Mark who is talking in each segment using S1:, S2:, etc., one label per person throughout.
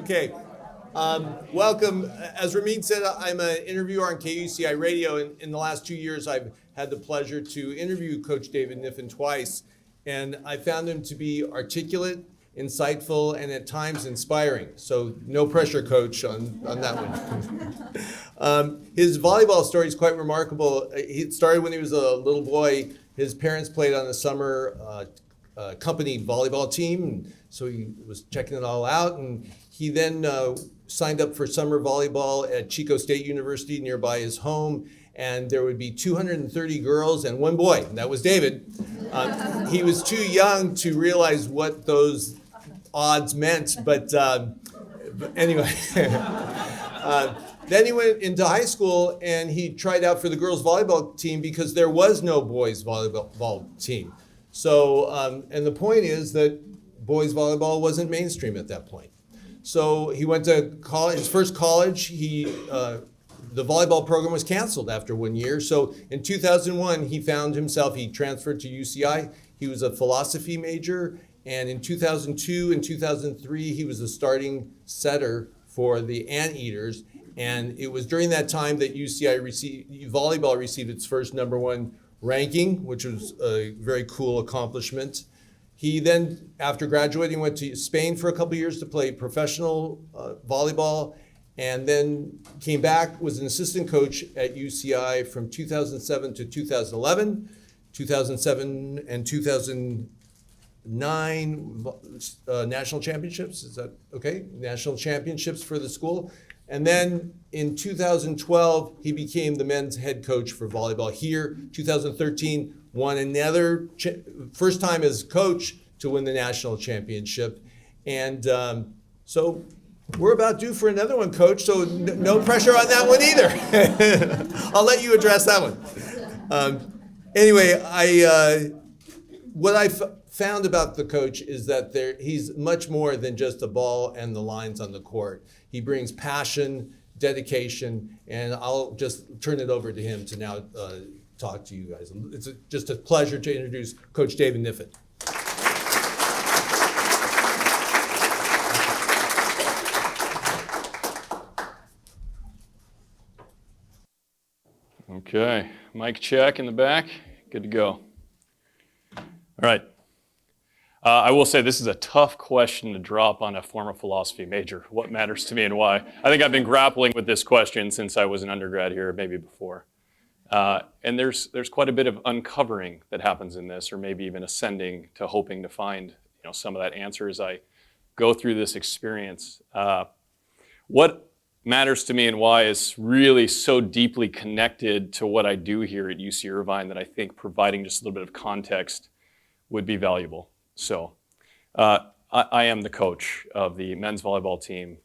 S1: Okay. Welcome. As Ramin said, I'm an interviewer on KUCI Radio. In the last 2 years, I've had the pleasure to interview Coach David Kniffin twice, and I found him to be articulate, insightful, and at times inspiring. So no pressure, Coach, on that one. His volleyball story is quite remarkable. He started when he was a little boy. His parents played on a summer company volleyball team, so he was checking it all out, and he then signed up for summer volleyball at Chico State University nearby his home, and there would be 230 girls and one boy, and that was David. He was too young to realize what those odds meant, but anyway. Then he went into high school and he tried out for the girls volleyball team because there was no boys volleyball team. So, and the point is that boys volleyball wasn't mainstream at that point. So he went to college, his first college, the volleyball program was canceled after 1 year. So in 2001, he found himself, he transferred to UCI. He was a philosophy major. And in 2002 and 2003, he was the starting setter for the Anteaters. And it was during that time that volleyball received its first #1 ranking, which was a very cool accomplishment. He then, after graduating, went to Spain for a couple years to play professional volleyball, and then came back, was an assistant coach at UCI from 2007 to 2011, 2007 and 2009 national championships. Is that okay? National championships for the school. And then in 2012, he became the men's head coach for volleyball here. 2013, won another, first time as coach to win the national championship. And so we're about due for another one, Coach, so no pressure on that one either. I'll let you address that one. Anyway, what I found about the coach is that he's much more than just a ball and the lines on the court. He brings passion, dedication, and I'll just turn it over to him to now talk to you guys. It's just a pleasure to introduce Coach David Kniffin.
S2: Okay, mic check in the back. Good to go. All right. I will say this is a tough question to drop on a former philosophy major. What matters to me and why? I think I've been grappling with this question since I was an undergrad here, maybe before. And there's quite a bit of uncovering that happens in this, or maybe even ascending to hoping to find some of that answer as I go through this experience. What matters to me and why is really so deeply connected to what I do here at UC Irvine that I think providing just a little bit of context would be valuable. So I am the coach of the men's volleyball team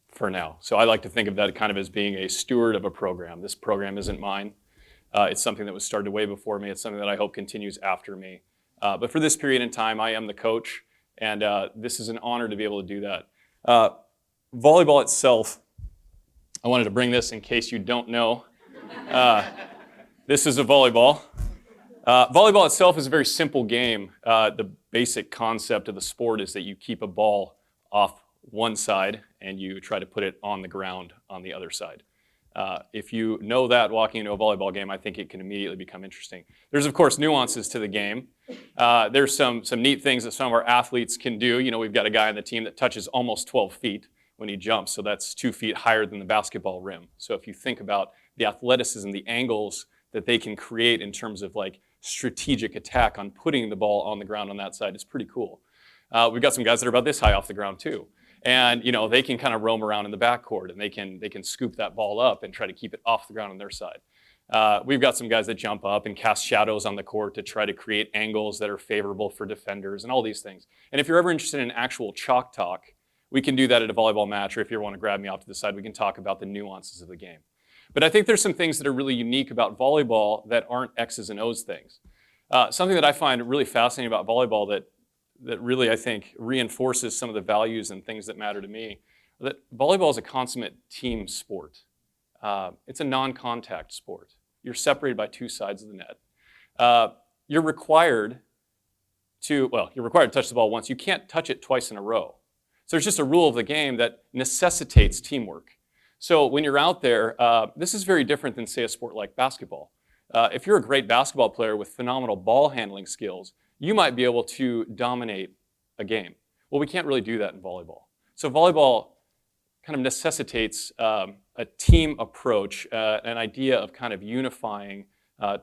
S2: for now. So I like to think of that kind of as being a steward of a program. This program isn't mine. It's something that was started way before me. It's something that I hope continues after me. But for this period in time, I am the coach, and this is an honor to be able to do that. Volleyball itself, I wanted to bring this in case you don't know. This is a volleyball. Volleyball itself is a very simple game. The basic concept of the sport is that you keep a ball off one side and you try to put it on the ground on the other side. If you know that walking into a volleyball game, I think it can immediately become interesting. There's, of course, nuances to the game. There's some neat things that some of our athletes can do. We've got a guy on the team that touches almost 12 feet when he jumps, so that's 2 feet higher than the basketball rim. So if you think about the athleticism, the angles that they can create in terms of like strategic attack on putting the ball on the ground on that side is pretty cool. We've got some guys that are about this high off the ground too. And they can kind of roam around in the backcourt and they can scoop that ball up and try to keep it off the ground on their side. We've got some guys that jump up and cast shadows on the court to try to create angles that are favorable for defenders and all these things. And if you're ever interested in actual chalk talk, we can do that at a volleyball match, or if you want to grab me off to the side, we can talk about the nuances of the game. But I think there's some things that are really unique about volleyball that aren't X's and O's things. Something that I find really fascinating about volleyball that really, I think, reinforces some of the values and things that matter to me, that volleyball is a consummate team sport. It's a non-contact sport. You're separated by two sides of the net. You're required to touch the ball once. You can't touch it twice in a row. So there's just a rule of the game that necessitates teamwork. So when you're out there, this is very different than, say, a sport like basketball. If you're a great basketball player with phenomenal ball handling skills, you might be able to dominate a game. Well, we can't really do that in volleyball. So volleyball kind of necessitates a team approach, an idea of kind of unifying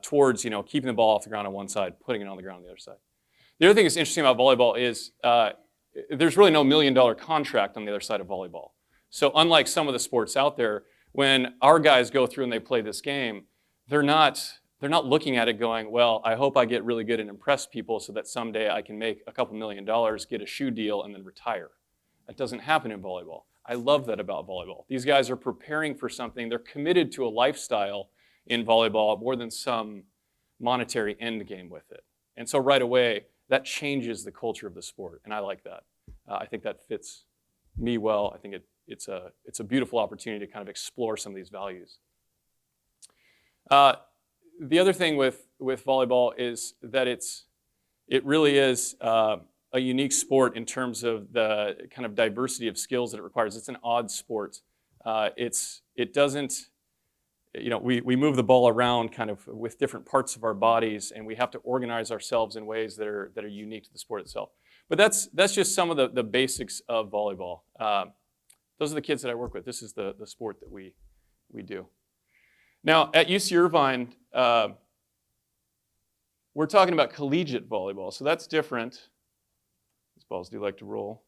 S2: towards keeping the ball off the ground on one side, putting it on the ground on the other side. The other thing that's interesting about volleyball is there's really no $1 million contract on the other side of volleyball. So unlike some of the sports out there, when our guys go through and they play this game, they're not looking at it going, well, I hope I get really good and impress people so that someday I can make a couple $1 million, get a shoe deal, and then retire. That doesn't happen in volleyball. I love that about volleyball. These guys are preparing for something. They're committed to a lifestyle in volleyball more than some monetary end game with it. And so right away, that changes the culture of the sport, and I like that. I think that fits me well. I think it's a beautiful opportunity to kind of explore some of these values. The other thing with volleyball is that it really is a unique sport in terms of the kind of diversity of skills that it requires. It's an odd sport. It doesn't, we move the ball around kind of with different parts of our bodies, and we have to organize ourselves in ways that are unique to the sport itself. But that's just some of the basics of volleyball. Those are the kids that I work with. This is the sport that we do. Now, at UC Irvine, we're talking about collegiate volleyball, so that's different. These balls do like to roll.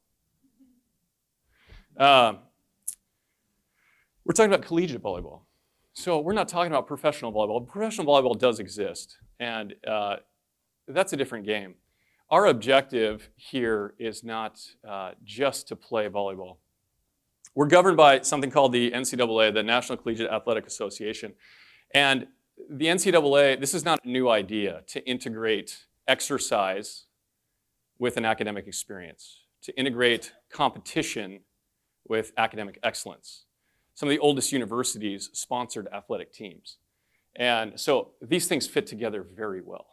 S2: We're talking about collegiate volleyball. So we're not talking about professional volleyball. Professional volleyball does exist, and that's a different game. Our objective here is not just to play volleyball. We're governed by something called the NCAA, the National Collegiate Athletic Association. And the NCAA, this is not a new idea to integrate exercise with an academic experience, to integrate competition with academic excellence. Some of the oldest universities sponsored athletic teams. And so these things fit together very well.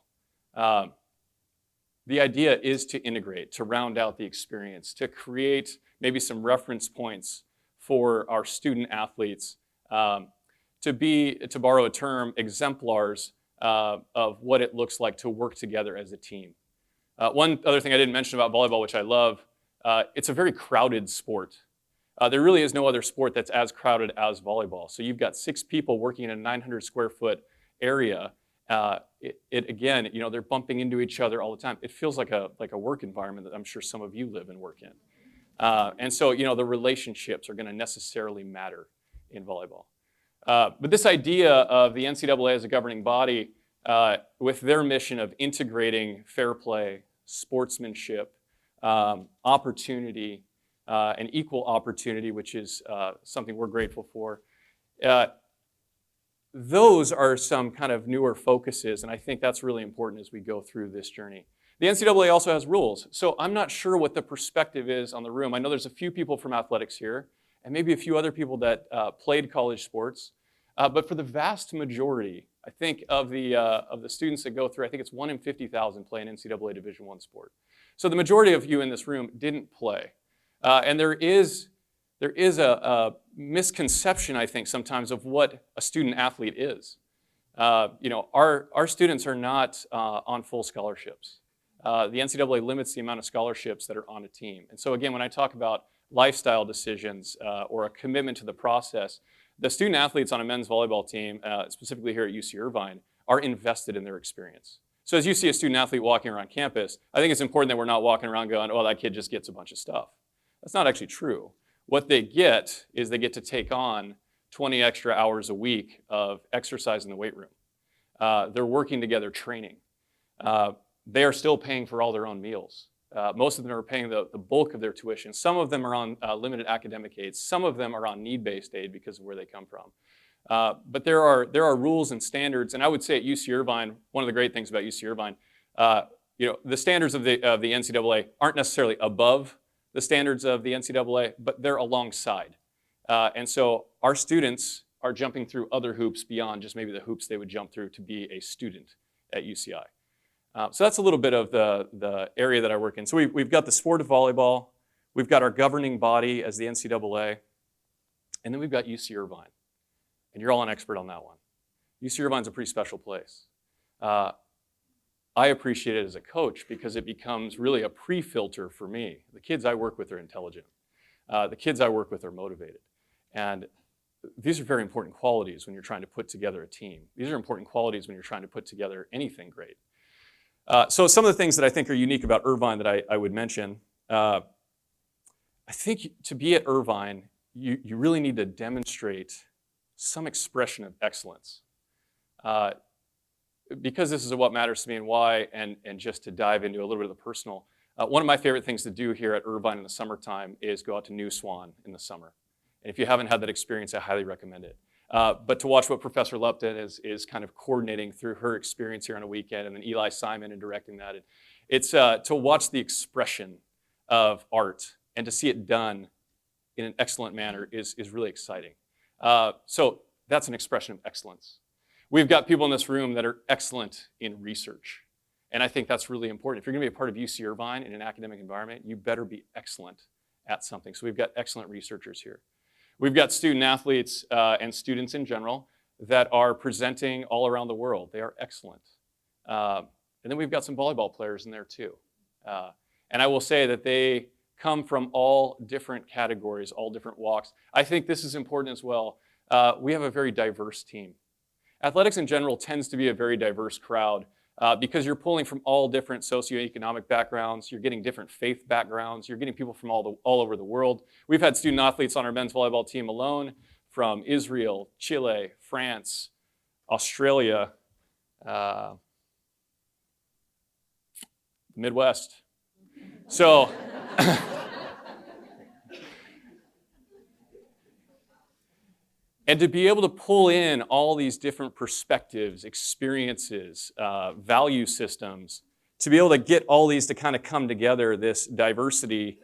S2: The idea is to integrate, to round out the experience, to create maybe some reference points for our student athletes, to be, to borrow a term, exemplars of what it looks like to work together as a team. One other thing I didn't mention about volleyball, which I love, it's a very crowded sport. There really is no other sport that's as crowded as volleyball. So you've got 6 people working in a 900 square foot area. Again, they're bumping into each other all the time. It feels like a work environment that I'm sure some of you live and work in. And so, the relationships are going to necessarily matter in volleyball. But this idea of the NCAA as a governing body, with their mission of integrating fair play, sportsmanship, opportunity, and equal opportunity, which is something we're grateful for, those are some kind of newer focuses, and I think that's really important as we go through this journey. The NCAA also has rules, so I'm not sure what the perspective is on the room. I know there's a few people from athletics here, and maybe a few other people that played college sports, but for the vast majority, I think of the students that go through, I think it's 1 in 50,000 play an NCAA Division I sport. So the majority of you in this room didn't play, and there is a misconception, I think, sometimes of what a student athlete is. Our students are not on full scholarships. The NCAA limits the amount of scholarships that are on a team. And so again, when I talk about lifestyle decisions or a commitment to the process, the student athletes on a men's volleyball team, specifically here at UC Irvine, are invested in their experience. So as you see a student athlete walking around campus, I think it's important that we're not walking around going, oh, that kid just gets a bunch of stuff. That's not actually true. What they get is they get to take on 20 extra hours a week of exercise in the weight room. They're working together training. They are still paying for all their own meals. Most of them are paying the bulk of their tuition. Some of them are on limited academic aid. Some of them are on need-based aid because of where they come from. But there are rules and standards, and I would say at UC Irvine, one of the great things about UC Irvine, the standards of the NCAA aren't necessarily above the standards of the NCAA, but they're alongside. And so our students are jumping through other hoops beyond just maybe the hoops they would jump through to be a student at UCI. So that's a little bit of the area that I work in. So we've got the sport of volleyball, We've got our governing body as the NCAA. And then we've got UC Irvine. And you're all an expert on that one. UC Irvine's a pretty special place. I appreciate it as a coach because it becomes really a pre-filter for me. The kids I work with are intelligent. The kids I work with are motivated. And these are very important qualities when you're trying to put together a team. These are important qualities when you're trying to put together anything great. So some of the things that I think are unique about Irvine that I would mention, I think to be at Irvine, you really need to demonstrate some expression of excellence. Because this is what matters to me and why, and just to dive into a little bit of the personal, one of my favorite things to do here at Irvine in the summertime is go out to New Swan in the summer. And if you haven't had that experience, I highly recommend it. But to watch what Professor Lupton is kind of coordinating through her experience here on a weekend, and then Eli Simon and directing that, it's to watch the expression of art and to see it done in an excellent manner is really exciting. So that's an expression of excellence. We've got people in this room that are excellent in research. And I think that's really important. If you're going to be a part of UC Irvine in an academic environment, you better be excellent at something. So we've got excellent researchers here. We've got student athletes and students in general that are presenting all around the world. They are excellent. And then we've got some volleyball players in there too. And I will say that they come from all different categories, all different walks. I think this is important as well. We have a very diverse team. Athletics in general tends to be a very diverse crowd because you're pulling from all different socioeconomic backgrounds, you're getting different faith backgrounds, you're getting people from all over the world. We've had student athletes on our men's volleyball team alone from Israel, Chile, France, Australia, the Midwest. So, and to be able to pull in all these different perspectives, experiences, value systems, to be able to get all these to kind of come together, this diversity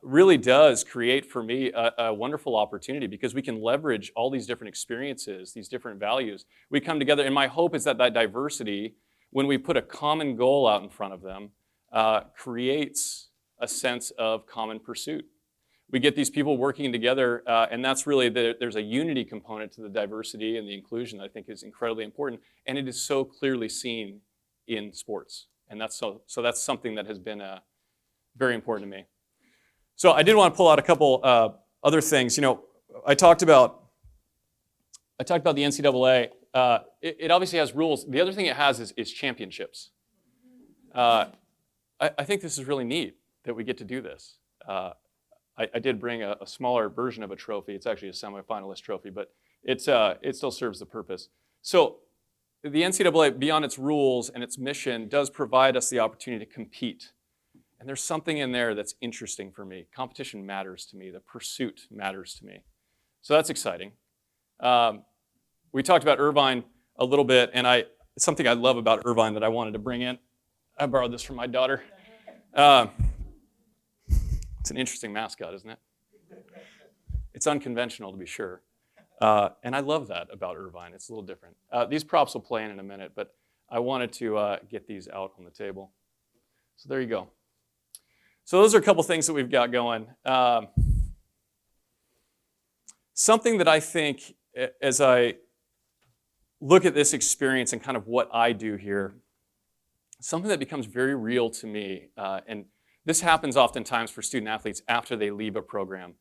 S2: really does create for me a wonderful opportunity because we can leverage all these different experiences, these different values. We come together, and my hope is that that diversity, when we put a common goal out in front of them, creates a sense of common pursuit. We get these people working together, and that's really, there's a unity component to the diversity and the inclusion that I think is incredibly important, and it is so clearly seen in sports. And that's so that's something that has been very important to me. So I did want to pull out a couple other things. You know, I talked about the NCAA. It obviously has rules. The other thing it has is championships. I think this is really neat that we get to do this. I did bring a smaller version of a trophy. It's actually a semifinalist trophy, but it still serves the purpose. So the NCAA, beyond its rules and its mission, does provide us the opportunity to compete. And there's something in there that's interesting for me. Competition matters to me. The pursuit matters to me. So that's exciting. We talked about Irvine a little bit, and something I love about Irvine that I wanted to bring in. I borrowed this from my daughter. It's an interesting mascot, isn't it? It's unconventional, to be sure. And I love that about Irvine. It's a little different. These props will play in a minute, but I wanted to get these out on the table. So there you go. So those are a couple things that we've got going. Something that I think, as I look at this experience and kind of what I do here, something that becomes very real to me, and this happens oftentimes for student athletes after they leave a program.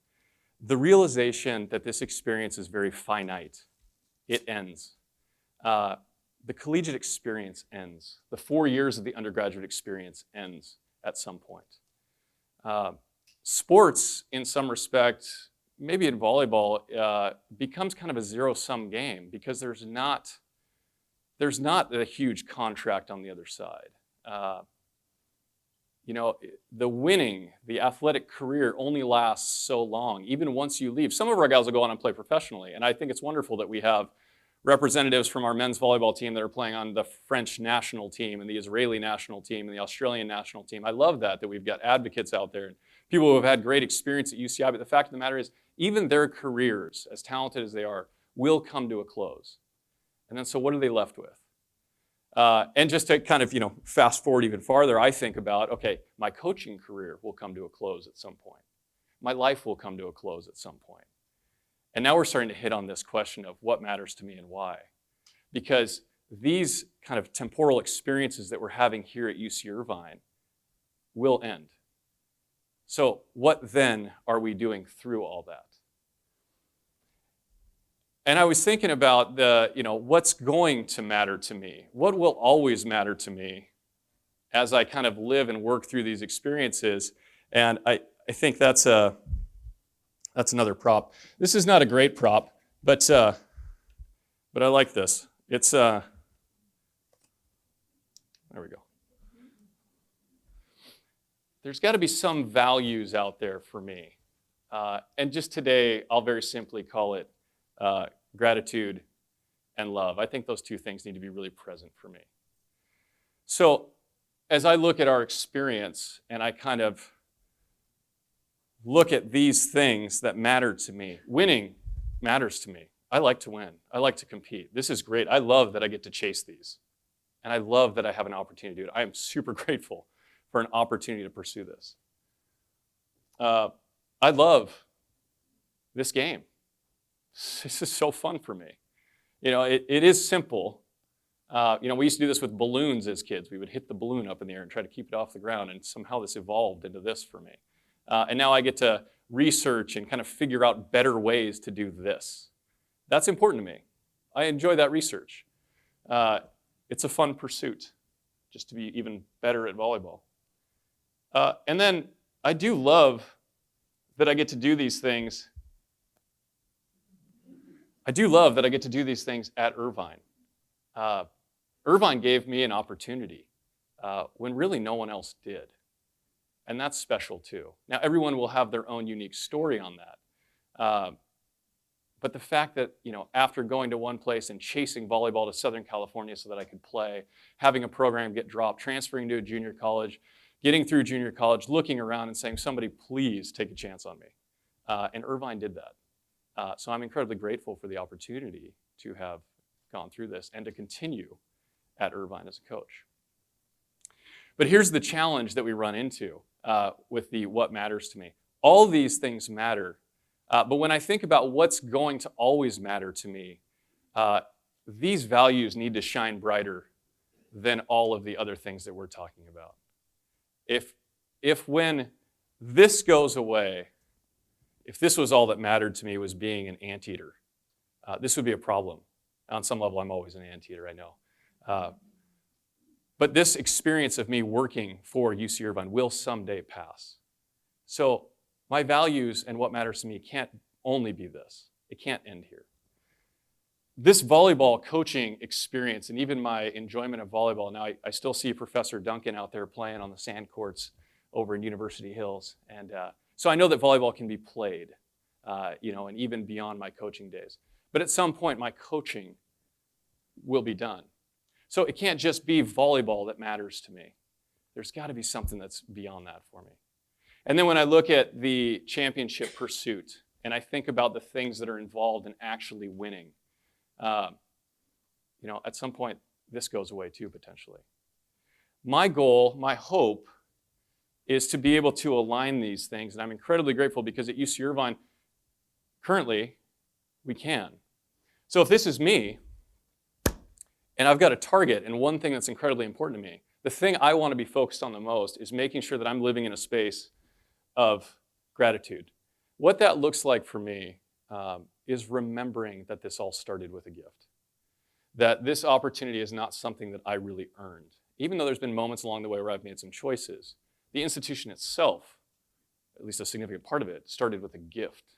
S2: The realization that this experience is very finite. It ends. The collegiate experience ends. The 4 years of the undergraduate experience ends at some point. Sports, in some respect, maybe in volleyball, becomes kind of a zero-sum game because there's not a huge contract on the other side. You know, the athletic career only lasts so long, even once you leave. Some of our guys will go on and play professionally, and I think it's wonderful that we have representatives from our men's volleyball team that are playing on the French national team and the Israeli national team and the Australian national team. I love that we've got advocates out there and people who have had great experience at UCI, but the fact of the matter is, even their careers, as talented as they are, will come to a close. And then so what are they left with? And just to kind of, fast forward even farther, I think about, okay, my coaching career will come to a close at some point. my life will come to a close at some point. And now we're starting to hit on this question of what matters to me and why. Because these kind of temporal experiences that we're having here at UC Irvine will end. So what then are we doing through all that? And I was thinking about what's going to matter to me? What will always matter to me as I kind of live and work through these experiences? And I think that's another prop. This is not a great prop, but I like this. It's there we go. There's got to be some values out there for me. And just today, I'll very simply call it gratitude and love. I think those two things need to be really present for me. So as I look at our experience and I kind of look at these things that matter to me, winning matters to me. I like to win. I like to compete. This is great. I love that I get to chase these. And I love that I have an opportunity to do it. I am super grateful for an opportunity to pursue this. I love this game. This is so fun for me. It is simple. We used to do this with balloons as kids. We would hit the balloon up in the air and try to keep it off the ground, and somehow this evolved into this for me. And now I get to research and kind of figure out better ways to do this. That's important to me. I enjoy that research. It's a fun pursuit, just to be even better at volleyball. And then I do love that I get to do these things. I do love that I get to do these things at Irvine. Irvine gave me an opportunity when really no one else did. And that's special too. Now, everyone will have their own unique story on that. But the fact that, after going to one place and chasing volleyball to Southern California so that I could play, having a program get dropped, transferring to a junior college, getting through junior college, looking around and saying, somebody please take a chance on me. And Irvine did that. So I'm incredibly grateful for the opportunity to have gone through this and to continue at Irvine as a coach. But here's the challenge that we run into with the what matters to me. All these things matter, but when I think about what's going to always matter to me, these values need to shine brighter than all of the other things that we're talking about. If when this goes away, if this was all that mattered to me was being an anteater, this would be a problem. On some level, I'm always an anteater, I know. But this experience of me working for UC Irvine will someday pass. So my values and what matters to me can't only be this. It can't end here. This volleyball coaching experience and even my enjoyment of volleyball, now I still see Professor Duncan out there playing on the sand courts over in University Hills. And so I know that volleyball can be played, and even beyond my coaching days. But at some point, my coaching will be done. So it can't just be volleyball that matters to me. There's got to be something that's beyond that for me. And then when I look at the championship pursuit and I think about the things that are involved in actually winning, at some point, this goes away too, potentially. My goal, my hope, is to be able to align these things. And I'm incredibly grateful because at UC Irvine, currently, we can. So if this is me, and I've got a target, and one thing that's incredibly important to me, the thing I want to be focused on the most is making sure that I'm living in a space of gratitude. What that looks like for me is remembering that this all started with a gift. That this opportunity is not something that I really earned. Even though there's been moments along the way where I've made some choices, the institution itself, at least a significant part of it, started with a gift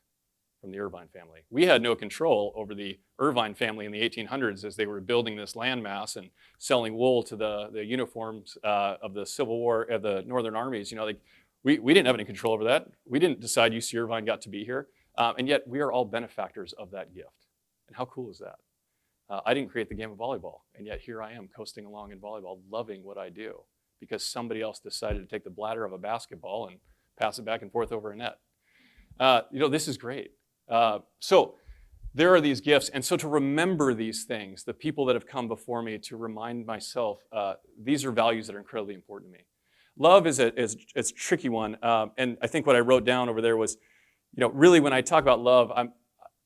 S2: from the Irvine family. We had no control over the Irvine family in the 1800s as they were building this landmass and selling wool to the uniforms of the Civil War, of the Northern armies. We didn't have any control over that. We didn't decide UC Irvine got to be here. And yet we are all benefactors of that gift. And how cool is that? I didn't create the game of volleyball, and yet here I am coasting along in volleyball, loving what I do because somebody else decided to take the bladder of a basketball and pass it back and forth over a net. This is great. So there are these gifts, and so to remember these things, the people that have come before me, to remind myself, these are values that are incredibly important to me. Love is a tricky one, and I think what I wrote down over there was Really when I talk about love,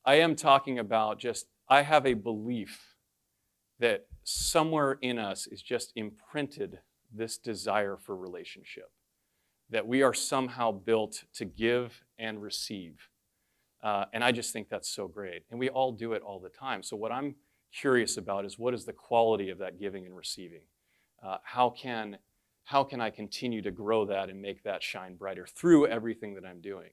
S2: I am talking about just, I have a belief that somewhere in us is just imprinted this desire for relationship, that we are somehow built to give and receive. And I just think that's so great. And we all do it all the time. So what I'm curious about is, what is the quality of that giving and receiving? How can I continue to grow that and make that shine brighter through everything that I'm doing?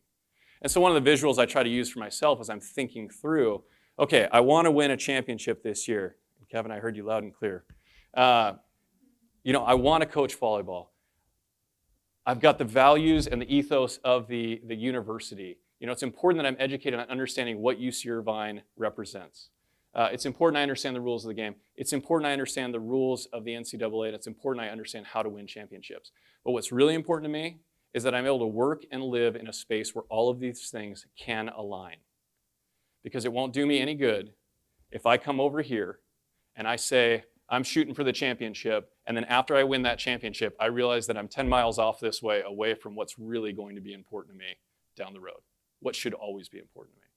S2: And so one of the visuals I try to use for myself as I'm thinking through, okay, I want to win a championship this year. Kevin, I heard you loud and clear. I want to coach volleyball. I've got the values and the ethos of the university. It's important that I'm educated on understanding what UC Irvine represents. It's important I understand the rules of the game. It's important I understand the rules of the NCAA, and it's important I understand how to win championships. But what's really important to me is that I'm able to work and live in a space where all of these things can align. Because it won't do me any good if I come over here and I say, I'm shooting for the championship, and then after I win that championship, I realize that I'm 10 miles off this way, away from what's really going to be important to me down the road. What should always be important to me.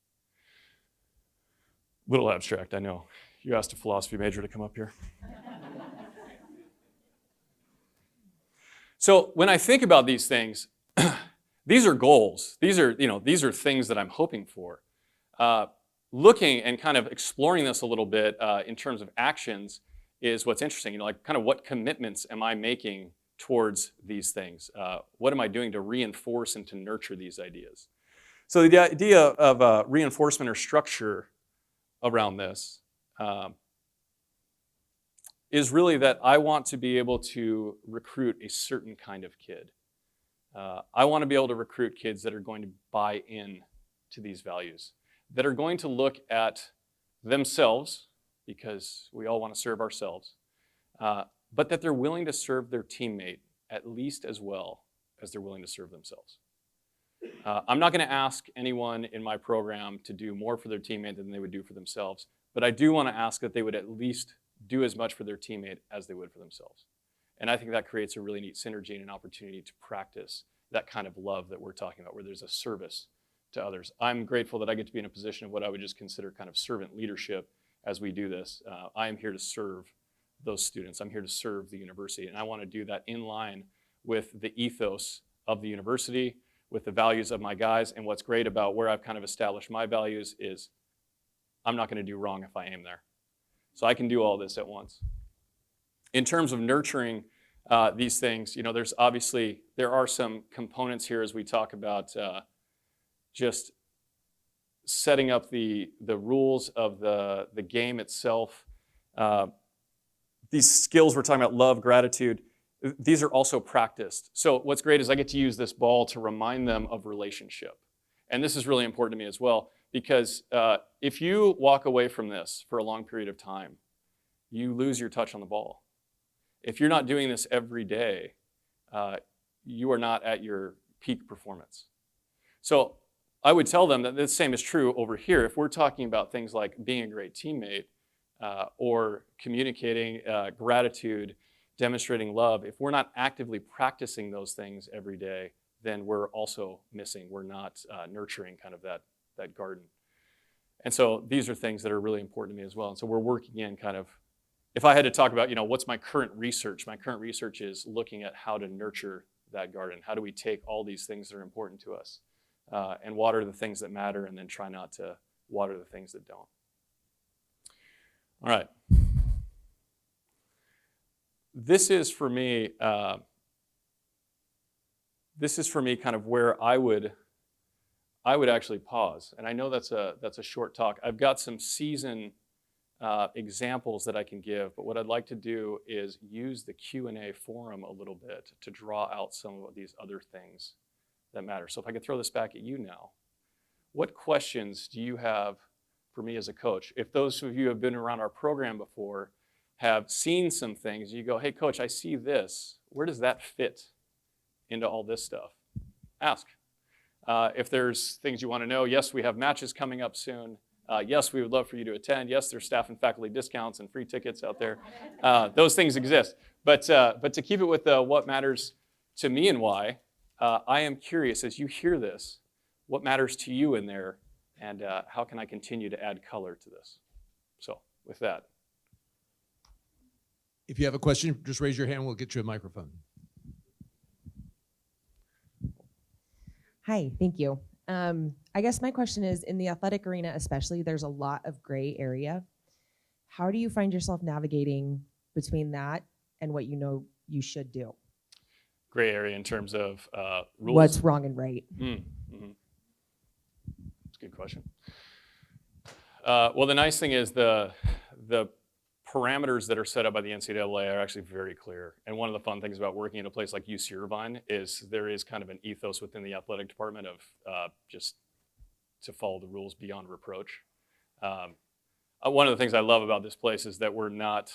S2: Little abstract, I know. You asked a philosophy major to come up here. So when I think about these things, these are goals. These are things that I'm hoping for. Looking and kind of exploring this a little bit in terms of actions is what's interesting. Kind of what commitments am I making towards these things? What am I doing to reinforce and to nurture these ideas? So the idea of reinforcement or structure around this is really that I want to be able to recruit a certain kind of kid. I want to be able to recruit kids that are going to buy in to these values, that are going to look at themselves, because we all want to serve ourselves, but that they're willing to serve their teammate at least as well as they're willing to serve themselves. I'm not going to ask anyone in my program to do more for their teammate than they would do for themselves, but I do want to ask that they would at least do as much for their teammate as they would for themselves. And I think that creates a really neat synergy and an opportunity to practice that kind of love that we're talking about, where there's a service to others. I'm grateful that I get to be in a position of what I would just consider kind of servant leadership as we do this. I am here to serve those students. I'm here to serve the university, and I want to do that in line with the ethos of the university, with the values of my guys. And what's great about where I've kind of established my values is I'm not going to do wrong if I aim there. So I can do all this at once. In terms of nurturing these things, there are some components here as we talk about just setting up the rules of the game itself. These skills we're talking about, love, gratitude, these are also practiced. So what's great is I get to use this ball to remind them of relationship. And this is really important to me as well, because if you walk away from this for a long period of time, you lose your touch on the ball. If you're not doing this every day, you are not at your peak performance. So I would tell them that the same is true over here. If we're talking about things like being a great teammate or communicating gratitude, demonstrating love, if we're not actively practicing those things every day, then we're also missing. We're not nurturing kind of that garden. And so these are things that are really important to me as well. And so we're working in kind of, if I had to talk about, what's my current research is looking at how to nurture that garden. How do we take all these things that are important to us and water the things that matter, and then try not to water the things that don't. All right. This is for me kind of where I would actually pause. And I know that's a short talk. I've got some season examples that I can give, but what I'd like to do is use the Q&A forum a little bit to draw out some of these other things that matter. So if I could throw this back at you now, what questions do you have for me as a coach? If those of you who have been around our program before have seen some things, you go, hey coach, I see this. Where does that fit into all this stuff? Ask. If there's things you want to know, yes, we have matches coming up soon. Yes, we would love for you to attend. Yes, there's staff and faculty discounts and free tickets out there. Those things exist. But to keep it with what matters to me and why, I am curious as you hear this, what matters to you in there, and how can I continue to add color to this? So with that.
S1: If you have a question, just raise your hand. We'll get you a microphone.
S3: Hi, thank you. I guess my question is, in the athletic arena especially, there's a lot of gray area. How do you find yourself navigating between that and what you know you should do?
S2: Gray area in terms of rules?
S3: What's wrong and right?
S2: Mm-hmm. That's a good question. Well, the nice thing is the parameters that are set up by the NCAA are actually very clear. And one of the fun things about working at a place like UC Irvine is there is kind of an ethos within the athletic department of just to follow the rules beyond reproach. One of the things I love about this place is that we're not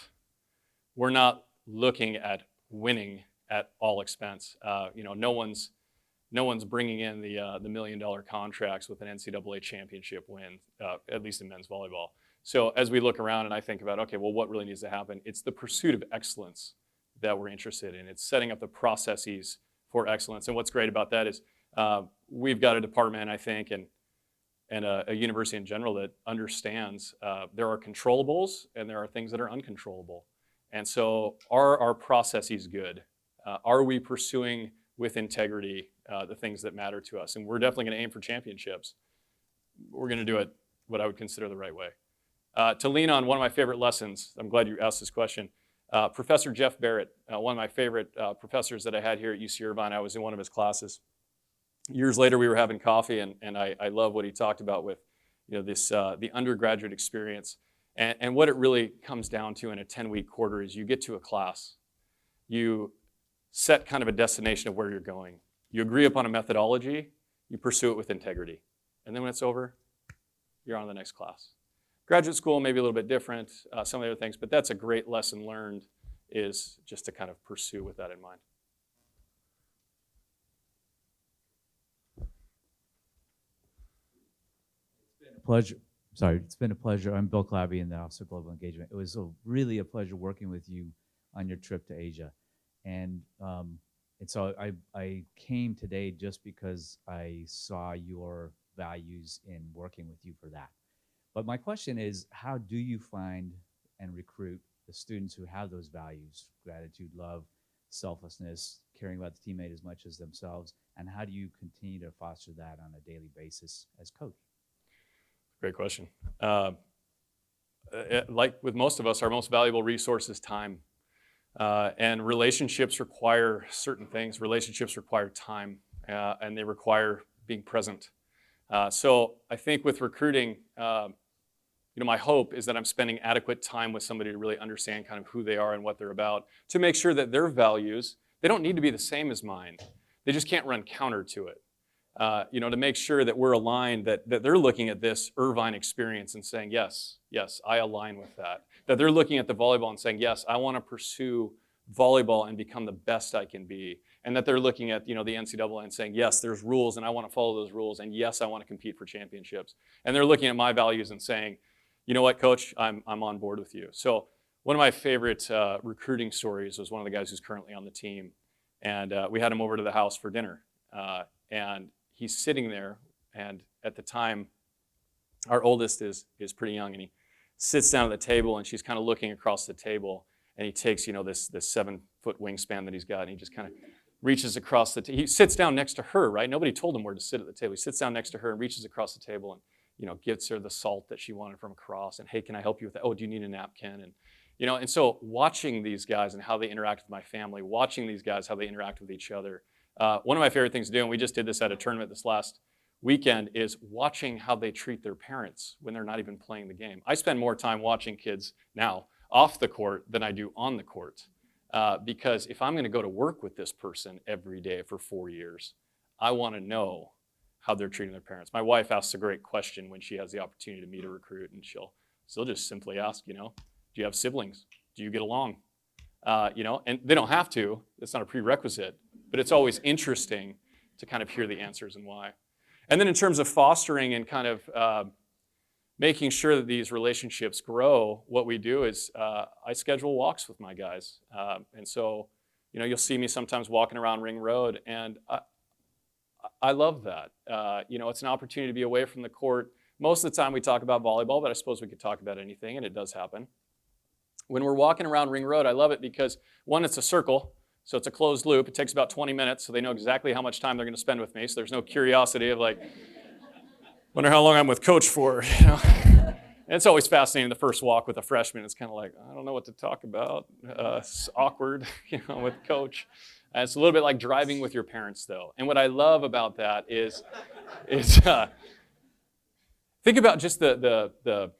S2: looking at winning at all expense. No one's bringing in the $1 million contracts with an NCAA championship win, at least in men's volleyball. So as we look around and I think about, okay, well, what really needs to happen? It's the pursuit of excellence that we're interested in. It's setting up the processes for excellence. And what's great about that is we've got a department, I think, and a university in general that understands there are controllables and there are things that are uncontrollable. And so are our processes good? Are we pursuing with integrity the things that matter to us? And we're definitely going to aim for championships. We're going to do it what I would consider the right way. To lean on one of my favorite lessons, I'm glad you asked this question. Professor Jeff Barrett, one of my favorite professors that I had here at UC Irvine, I was in one of his classes. Years later, we were having coffee, and I love what he talked about with the undergraduate experience. And what it really comes down to in a 10-week quarter is you get to a class. You set kind of a destination of where you're going. You agree upon a methodology. You pursue it with integrity. And then when it's over, you're on to the next class. Graduate school may be a little bit different, some of the other things, but that's a great lesson learned, is just to kind of pursue with that in mind.
S4: It's been a pleasure. I'm Bill Clabby in the Office of Global Engagement. It was really a pleasure working with you on your trip to Asia. And so I came today just because I saw your values in working with you for that. But my question is, how do you find and recruit the students who have those values, gratitude, love, selflessness, caring about the teammate as much as themselves, and how do you continue to foster that on a daily basis as coach?
S2: Great question. Like with most of us, our most valuable resource is time. And relationships require certain things. Relationships require time, and they require being present. So I think with recruiting, my hope is that I'm spending adequate time with somebody to really understand kind of who they are and what they're about, to make sure that their values, they don't need to be the same as mine. They just can't run counter to it. To make sure that we're aligned, that they're looking at this Irvine experience and saying, yes, I align with that. That they're looking at the volleyball and saying, yes, I want to pursue volleyball and become the best I can be. And that they're looking at, the NCAA and saying, yes, there's rules and I want to follow those rules. And yes, I want to compete for championships. And they're looking at my values and saying, you know what, coach, I'm on board with you. So one of my favorite recruiting stories was one of the guys who's currently on the team. And we had him over to the house for dinner. And he's sitting there, and at the time, our oldest is pretty young, and he sits down at the table, and she's kind of looking across the table, and he takes, this 7-foot wingspan that he's got, and he just kind of reaches across the table. He sits down next to her, right? Nobody told him where to sit at the table. He sits down next to her and reaches across the table and, gives her the salt that she wanted from across, and hey, can I help you with that? Oh, do you need a napkin? And so watching these guys and how they interact with my family, watching these guys, how they interact with each other. One of my favorite things to do, and we just did this at a tournament this last weekend, is watching how they treat their parents when they're not even playing the game. I spend more time watching kids now off the court than I do on the court. Because if I'm going to go to work with this person every day for 4 years, I want to know how they're treating their parents. My wife asks a great question when she has the opportunity to meet a recruit, and she'll just simply ask, do you have siblings? Do you get along? And they don't have to. It's not a prerequisite. But it's always interesting to kind of hear the answers and why. And then in terms of fostering and kind of making sure that these relationships grow, what we do is I schedule walks with my guys. And so, you'll see me sometimes walking around Ring Road, and I love that. It's an opportunity to be away from the court. Most of the time we talk about volleyball, but I suppose we could talk about anything, and it does happen. When we're walking around Ring Road, I love it because, one, it's a circle, so it's a closed loop. It takes about 20 minutes, so they know exactly how much time they're going to spend with me, so there's no curiosity of like, wonder how long I'm with Coach for, And it's always fascinating, the first walk with a freshman. It's kind of like, I don't know what to talk about. It's awkward, with Coach. It's a little bit like driving with your parents, though. And what I love about that is think about just the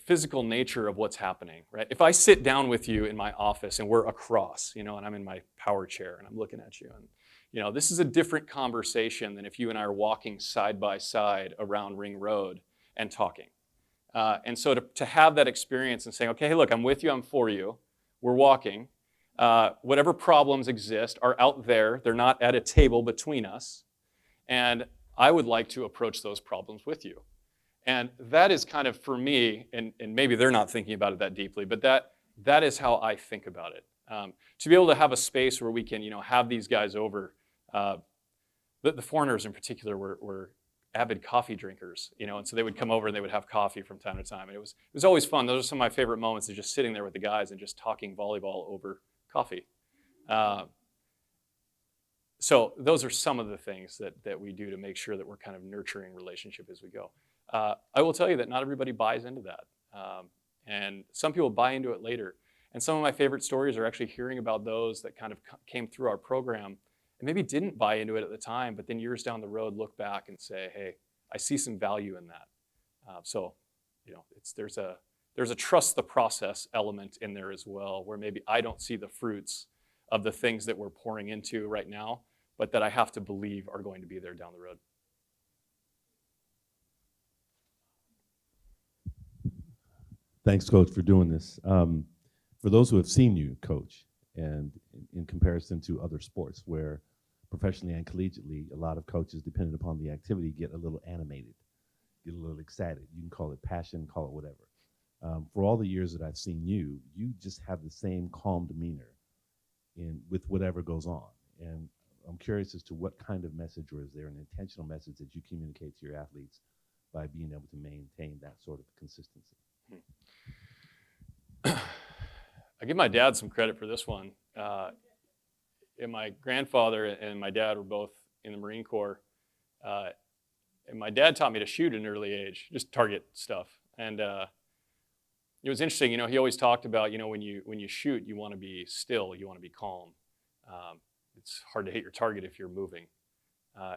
S2: physical nature of what's happening, right? If I sit down with you in my office and we're across, and I'm in my power chair and I'm looking at you, and this is a different conversation than if you and I are walking side by side around Ring Road and talking. And so to have that experience and saying, okay, hey, look, I'm with you, I'm for you, we're walking. Whatever problems exist are out there. They're not at a table between us. And I would like to approach those problems with you. And that is kind of, for me, and maybe they're not thinking about it that deeply, but that is how I think about it. To be able to have a space where we can, have these guys over. The foreigners in particular were avid coffee drinkers, and so they would come over and they would have coffee from time to time. And it was always fun. Those are some of my favorite moments, is just sitting there with the guys and just talking volleyball over coffee. So those are some of the things that we do to make sure that we're kind of nurturing relationship as we go. I will tell you that not everybody buys into that. And some people buy into it later. And some of my favorite stories are actually hearing about those that kind of came through our program and maybe didn't buy into it at the time, but then years down the road look back and say, hey, I see some value in that. There's a trust the process element in there as well, where maybe I don't see the fruits of the things that we're pouring into right now, but that I have to believe are going to be there down the road.
S5: Thanks, Coach, for doing this. For those who have seen you coach, and in comparison to other sports where professionally and collegiately, a lot of coaches, depending upon the activity, get a little animated, get a little excited. You can call it passion, call it whatever. For all the years that I've seen you, you just have the same calm demeanor with whatever goes on. And I'm curious as to what kind of message, or is there an intentional message that you communicate to your athletes by being able to maintain that sort of consistency?
S2: I give my dad some credit for this one. And my grandfather and my dad were both in the Marine Corps. And my dad taught me to shoot at an early age, just target stuff. And it was interesting, he always talked about, when you shoot, you want to be still, you want to be calm. It's hard to hit your target if you're moving.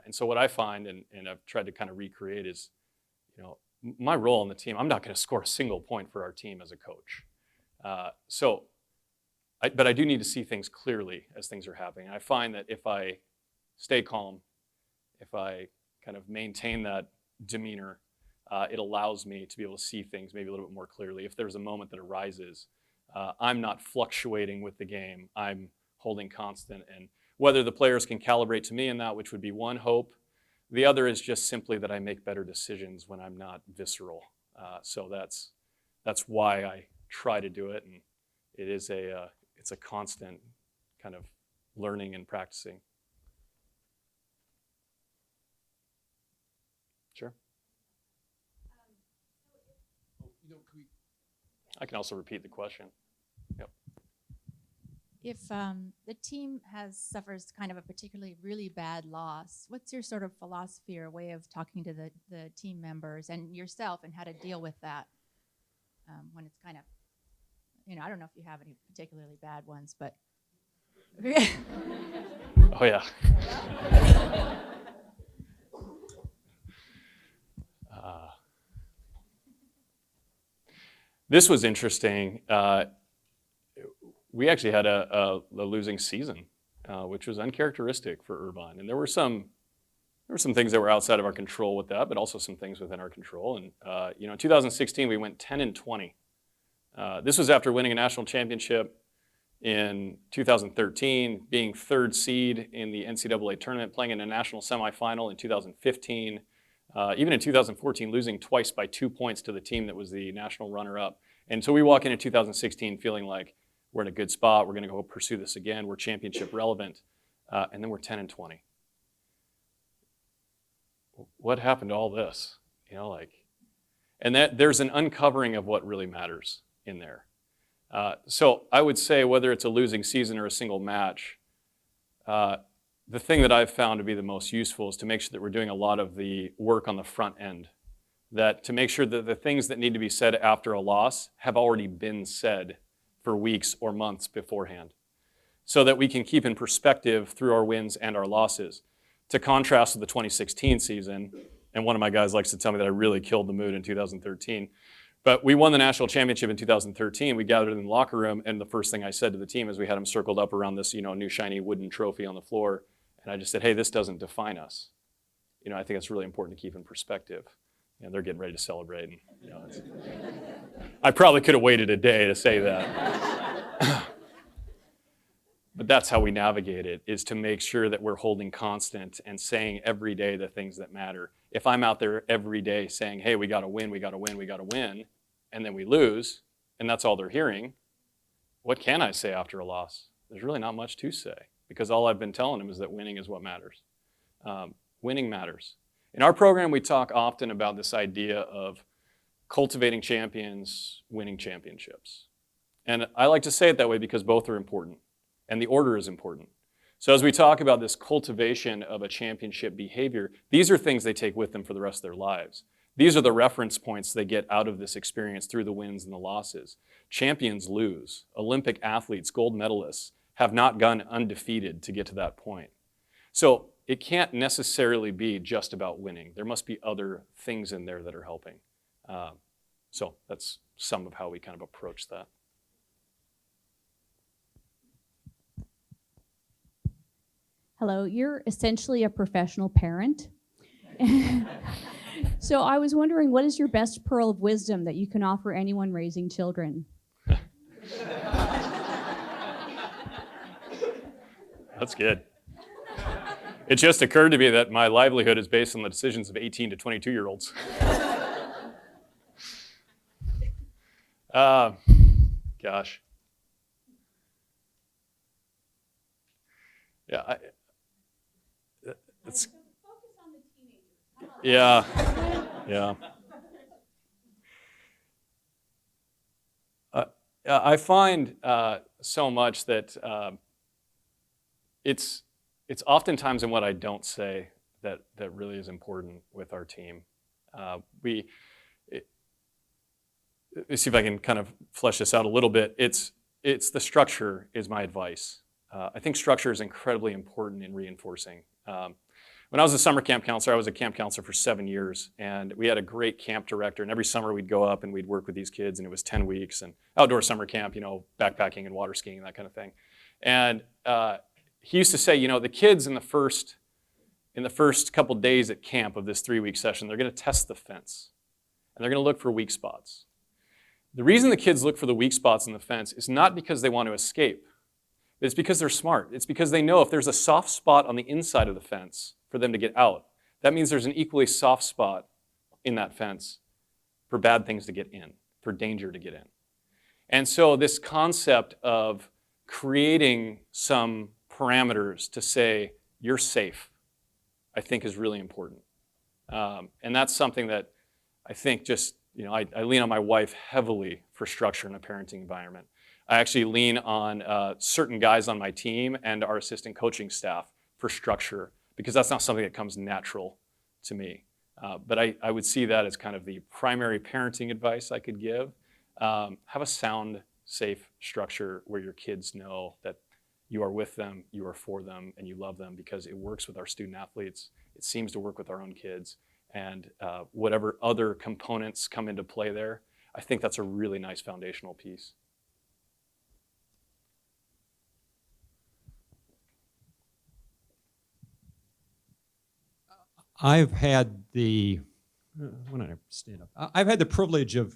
S2: And so what I find, and I've tried to kind of recreate, is, my role on the team, I'm not going to score a single point for our team as a coach. But I do need to see things clearly as things are happening. And I find that if I stay calm, if I kind of maintain that demeanor, it allows me to be able to see things maybe a little bit more clearly. If there's a moment that arises, I'm not fluctuating with the game. I'm holding constant. And whether the players can calibrate to me in that, which would be one hope, the other is just simply that I make better decisions when I'm not visceral. So that's why I try to do it, and it is it's a constant kind of learning and practicing. Sure. I can also repeat the question. Yep.
S6: If the team suffers kind of a particularly really bad loss, what's your sort of philosophy or way of talking to the team members and yourself, and how to deal with that when it's kind of, I don't know if you have any particularly bad ones, but.
S2: Oh, yeah. This was interesting. We actually had a losing season, which was uncharacteristic for Irvine. And there were some things that were outside of our control with that, but also some things within our control. And in 2016, we went 10-20. This was after winning a national championship in 2013, being third seed in the NCAA tournament, playing in a national semifinal in 2015. Even in 2014, losing twice by 2 points to the team that was the national runner-up. And so we walk into 2016 feeling like we're in a good spot, we're going to go pursue this again, we're championship relevant, and then we're 10-20. what happened to all this? You know, like, and that there's an uncovering of what really matters in there. So I would say whether it's a losing season or a single match, the thing that I've found to be the most useful is to make sure that we're doing a lot of the work on the front end. That to make sure that the things that need to be said after a loss have already been said for weeks or months beforehand, so that we can keep in perspective through our wins and our losses. To contrast with the 2016 season, and one of my guys likes to tell me that I really killed the mood in 2013, but we won the national championship in 2013. We gathered in the locker room, and the first thing I said to the team is we had them circled up around this, new shiny wooden trophy on the floor, and I just said, hey, this doesn't define us. I think it's really important to keep in perspective. They're getting ready to celebrate. And, I probably could have waited a day to say that. But that's how we navigate it, is to make sure that we're holding constant and saying every day the things that matter. If I'm out there every day saying, hey, we got to win, we got to win, we got to win, and then we lose, and that's all they're hearing, what can I say after a loss? There's really not much to say, because all I've been telling them is that winning is what matters. Winning matters. In our program, we talk often about this idea of cultivating champions, winning championships. And I like to say it that way because both are important, and the order is important. So as we talk about this cultivation of a championship behavior, these are things they take with them for the rest of their lives. These are the reference points they get out of this experience through the wins and the losses. Champions lose. Olympic athletes, gold medalists, have not gone undefeated to get to that point. So it can't necessarily be just about winning. There must be other things in there that are helping. So that's some of how we kind of approach that.
S7: Hello, you're essentially a professional parent. So I was wondering, what is your best pearl of wisdom that you can offer anyone raising children?
S2: That's good. It just occurred to me that my livelihood is based on the decisions of 18 to 22-year-olds. Gosh. Yeah, it's, yeah, yeah. I find so much that it's oftentimes in what I don't say that really is important with our team. Let's see if I can kind of flesh this out a little bit. It's the structure is my advice. I think structure is incredibly important in reinforcing. When I was a summer camp counselor, I was a camp counselor for 7 years, and we had a great camp director, and every summer we'd go up and we'd work with these kids, and it was 10 weeks, and outdoor summer camp, backpacking and water skiing and that kind of thing. And he used to say, the kids in the first couple days at camp of this 3-week session, they're going to test the fence, and they're going to look for weak spots. The reason the kids look for the weak spots in the fence is not because they want to escape. It's because they're smart. It's because they know if there's a soft spot on the inside of the fence for them to get out, that means there's an equally soft spot in that fence for bad things to get in, for danger to get in. And so this concept of creating some parameters to say, you're safe, I think is really important. And that's something that I think just, I lean on my wife heavily for structure in a parenting environment. I actually lean on certain guys on my team and our assistant coaching staff for structure, because that's not something that comes natural to me. But I would see that as kind of the primary parenting advice I could give. Have a sound, safe structure where your kids know that you are with them, you are for them, and you love them, because it works with our student athletes. It seems to work with our own kids. And whatever other components come into play there, I think that's a really nice foundational piece.
S8: I've had the privilege of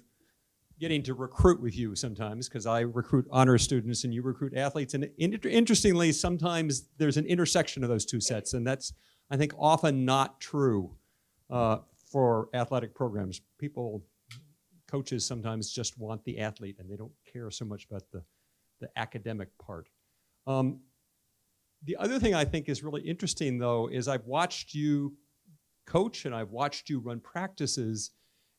S8: getting to recruit with you sometimes, because I recruit honor students and you recruit athletes. And interestingly, sometimes there's an intersection of those two sets, and that's, I think, often not true for athletic programs. Coaches sometimes just want the athlete, and they don't care so much about the academic part. The other thing I think is really interesting, though, is I've watched you coach and I've watched you run practices,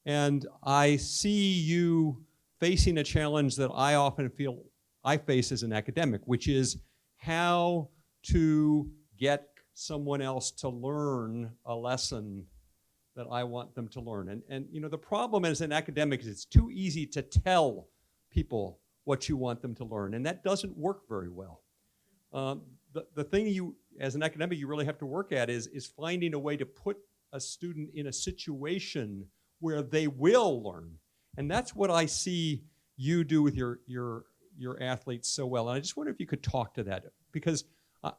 S8: and I see you facing a challenge that I often feel I face as an academic, which is how to get someone else to learn a lesson that I want them to learn. And you know, the problem as an academic is it's too easy to tell people what you want them to learn, and that doesn't work very well. The thing you, as an academic, you really have to work at is finding a way to put a student in a situation where they will learn. And that's what I see you do with your athletes so well. And I just wonder if you could talk to that, because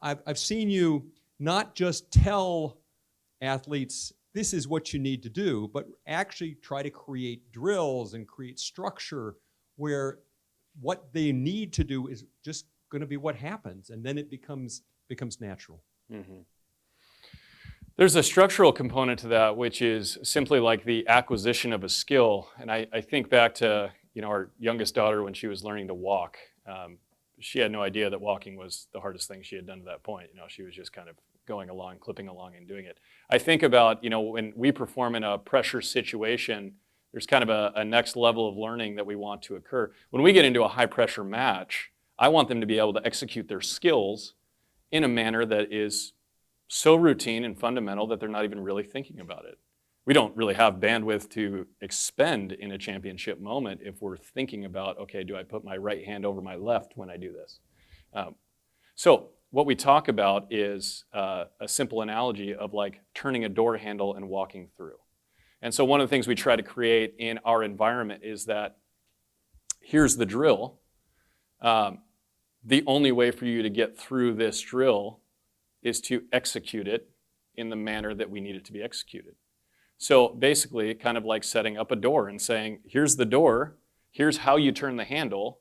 S8: I've seen you not just tell athletes this is what you need to do, but actually try to create drills and create structure where what they need to do is just going to be what happens, and then it becomes natural.
S2: Mm-hmm. There's a structural component to that, which is simply like the acquisition of a skill. And I think back to our youngest daughter when she was learning to walk. She had no idea that walking was the hardest thing she had done to that point. She was just kind of going along, clipping along and doing it. I think about, when we perform in a pressure situation, there's kind of a next level of learning that we want to occur. When we get into a high pressure match, I want them to be able to execute their skills in a manner that is so routine and fundamental that they're not even really thinking about it. We don't really have bandwidth to expend in a championship moment if we're thinking about, okay, do I put my right hand over my left when I do this? So what we talk about is a simple analogy of like turning a door handle and walking through. And so one of the things we try to create in our environment is that here's the drill. The only way for you to get through this drill is to execute it in the manner that we need it to be executed. So basically, kind of like setting up a door and saying, here's the door, here's how you turn the handle.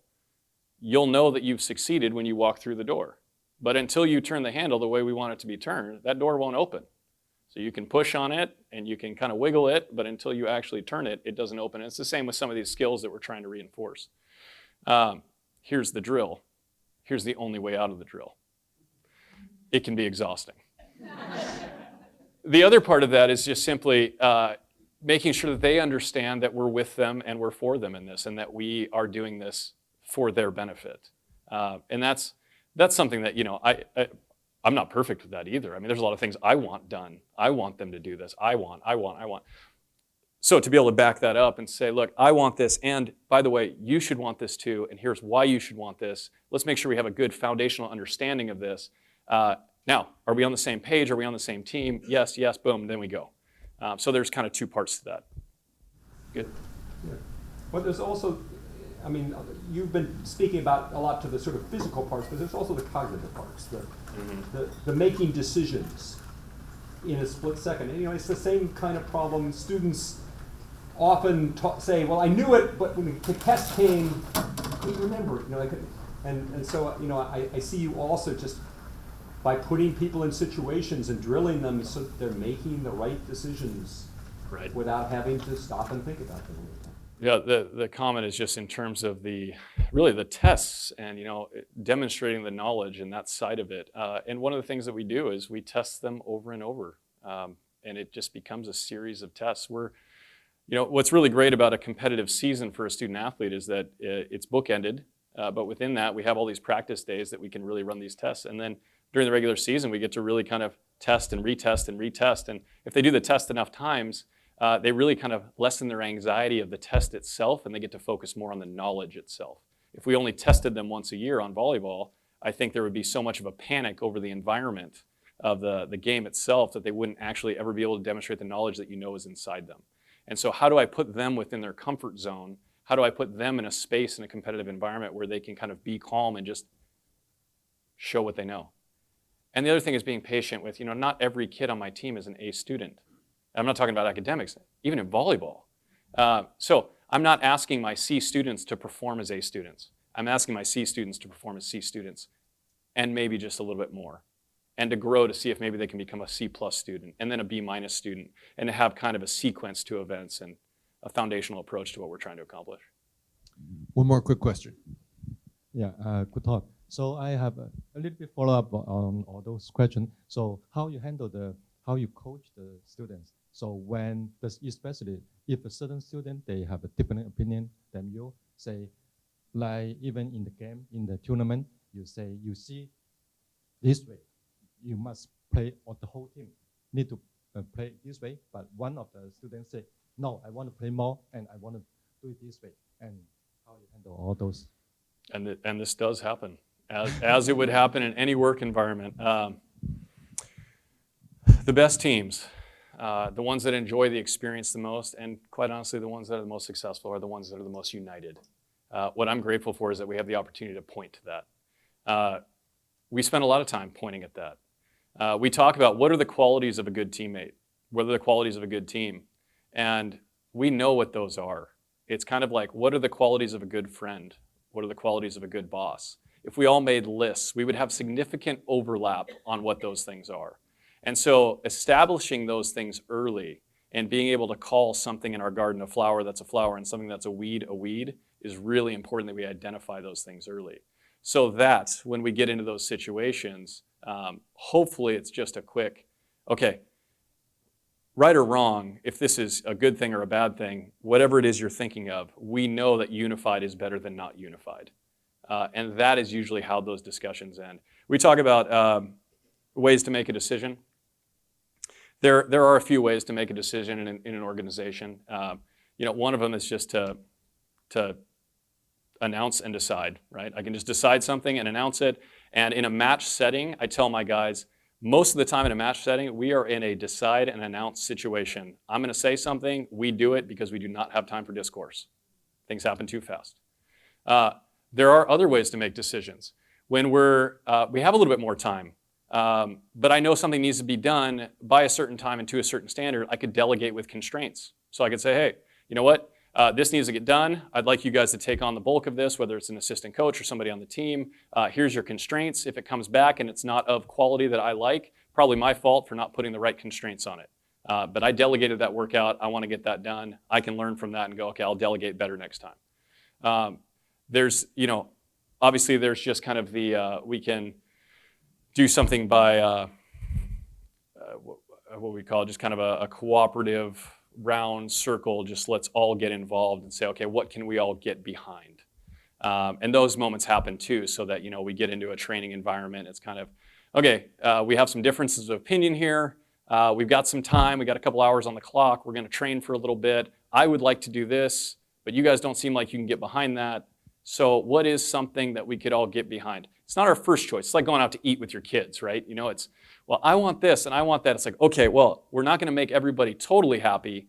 S2: You'll know that you've succeeded when you walk through the door. But until you turn the handle the way we want it to be turned, that door won't open. So you can push on it and you can kind of wiggle it, but until you actually turn it, it doesn't open. And it's the same with some of these skills that we're trying to reinforce. Here's the drill. Here's the only way out of the drill. It can be exhausting. The other part of that is just simply making sure that they understand that we're with them and we're for them in this, and that we are doing this for their benefit. And that's something that, I'm not perfect with that either. I mean, there's a lot of things I want done. I want them to do this. I want. So to be able to back that up and say, look, I want this, and by the way, you should want this too, and here's why you should want this. Let's make sure we have a good foundational understanding of this. Now, are we on the same page? Are we on the same team? Yes, boom, then we go. So there's kind of two parts to that. Good.
S8: Yeah. But there's also, you've been speaking about a lot to the sort of physical parts, but there's also the cognitive parts, the making decisions in a split second. And, it's the same kind of problem. Students often say, well, I knew it, but when the test came, I couldn't remember it. And so, I see you also just by putting people in situations and drilling them so that they're making the right decisions,
S2: right,
S8: without having to stop and think about them.
S2: Yeah, the comment is just in terms of the tests and demonstrating the knowledge and that side of it. And one of the things that we do is we test them over and over, and it just becomes a series of tests. What's really great about a competitive season for a student athlete is that it's bookended, but within that we have all these practice days that we can really run these tests, and then during the regular season we get to really kind of test and retest and retest. And if they do the test enough times, they really kind of lessen their anxiety of the test itself, and they get to focus more on the knowledge itself. If we only tested them once a year on volleyball, I think there would be so much of a panic over the environment of the game itself that they wouldn't actually ever be able to demonstrate the knowledge that is inside them. And so how do I put them within their comfort zone? How do I put them in a space in a competitive environment where they can kind of be calm and just show what they know? And the other thing is being patient with, not every kid on my team is an A student. I'm not talking about academics, even in volleyball. So I'm not asking my C students to perform as A students. I'm asking my C students to perform as C students, and maybe just a little bit more, and to grow to see if maybe they can become a C+ student, and then a B- student, and to have kind of a sequence to events and a foundational approach to what we're trying to accomplish.
S9: One more quick question.
S10: Yeah, good talk. So I have a little bit follow-up on all those questions. So how you handle how you coach the students? So when, especially if a certain student, they have a different opinion than you, say, like even in the game, in the tournament, you say, you see this way, you must play, or the whole team need to play this way, but one of the students say, no, I want to play more, and I want to do it this way, and how you handle all those.
S2: And this does happen, as it would happen in any work environment. The best teams, the ones that enjoy the experience the most, and quite honestly, the ones that are the most successful are the ones that are the most united. What I'm grateful for is that we have the opportunity to point to that. We spend a lot of time pointing at that. We talk about what are the qualities of a good teammate, what are the qualities of a good team, and we know what those are. It's kind of like, what are the qualities of a good friend? What are the qualities of a good boss? If we all made lists, we would have significant overlap on what those things are. And so establishing those things early and being able to call something in our garden a flower that's a flower and something that's a weed is really important that we identify those things early. So that when we get into those situations, hopefully it's just a quick, okay, right or wrong, if this is a good thing or a bad thing, whatever it is you're thinking of, we know that unified is better than not unified. And that is usually how those discussions end. We talk about ways to make a decision. There are a few ways to make a decision in an organization. One of them is just to announce and decide, right? I can just decide something and announce it. And in a match setting, I tell my guys, most of the time in a match setting, we are in a decide and announce situation. I'm going to say something, we do it because we do not have time for discourse. Things happen too fast. There are other ways to make decisions. When we have a little bit more time, but I know something needs to be done by a certain time and to a certain standard, I could delegate with constraints. So I could say, hey, you know what? This needs to get done. I'd like you guys to take on the bulk of this, whether it's an assistant coach or somebody on the team. Here's your constraints. If it comes back and it's not of quality that I like, probably my fault for not putting the right constraints on it. But I delegated that workout. I want to get that done. I can learn from that and go, okay, I'll delegate better next time. Obviously there's just kind of the, we can do something by what we call just kind of a cooperative round circle, just let's all get involved and say, okay, what can we all get behind? And those moments happen too, so that, we get into a training environment. It's kind of, okay, we have some differences of opinion here. We've got some time. We got a couple hours on the clock. We're going to train for a little bit. I would like to do this, but you guys don't seem like you can get behind that. So what is something that we could all get behind? It's not our first choice. It's like going out to eat with your kids, right? It's, well, I want this and I want that. It's like, okay, well, we're not going to make everybody totally happy,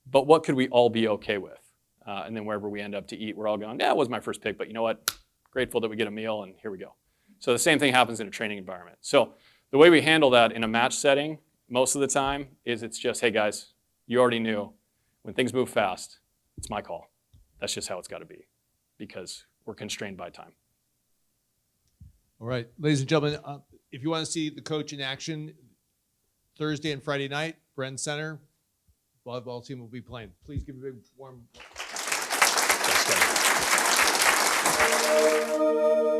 S2: but what could we all be okay with? And then wherever we end up to eat, we're all going, yeah, it was my first pick, but you know what? Grateful that we get a meal and here we go. So the same thing happens in a training environment. So the way we handle that in a match setting, most of the time, is it's just, hey guys, you already knew. When things move fast, it's my call. That's just how it's got to be because we're constrained by time.
S9: All right, ladies and gentlemen, if you want to see the coach in action, Thursday and Friday night, Bren Center, volleyball team will be playing. Please give a big warm.
S2: Thanks, guys.